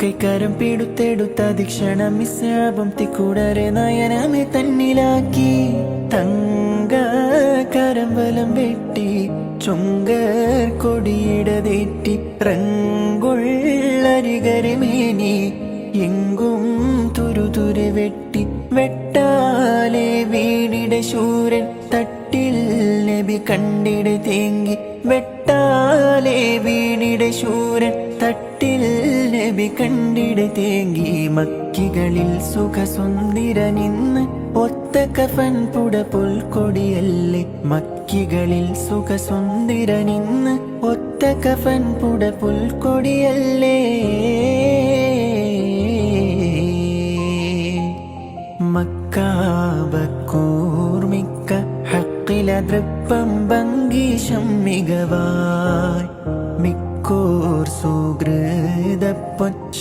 കൈക്കരം പിടുത്തെടുത്തതിക്ഷണം മിസ്സാപം തിക്കൂടരെ നയനമെ തന്നിലാക്കി തങ്ക കരമ്പലം വെട്ടി ചുങ്കർ കൊടിയിടതേറ്റി റങ്കൊള്ളരികരമേനി എങ്കും തുരുതുരെ വെട്ടി വെട്ടാലെ വീണിട ശൂരൻ തട്ടിൽ നബി കണ്ടിട തേങ്ങി വെട്ടാലെ വീണിട ശൂരൻ തട്ടിൽ നബി കണ്ടിട തേങ്ങി മക്കികളിൽ സുഖസുന്ദര നിന്ന് ഒത്ത കഫൻ പുട പുൽക്കൊടിയല്ലേ മക്കികളിൽ സുഖസുന്ദര നിന്ന് ഒത്ത കഫൻ പുട പുൽക്കൊടിയല്ലേ മക്കാബക്കൂർമിക്ക ഹക്കില ദൃപ്പം ഭംഗീശം മികവായി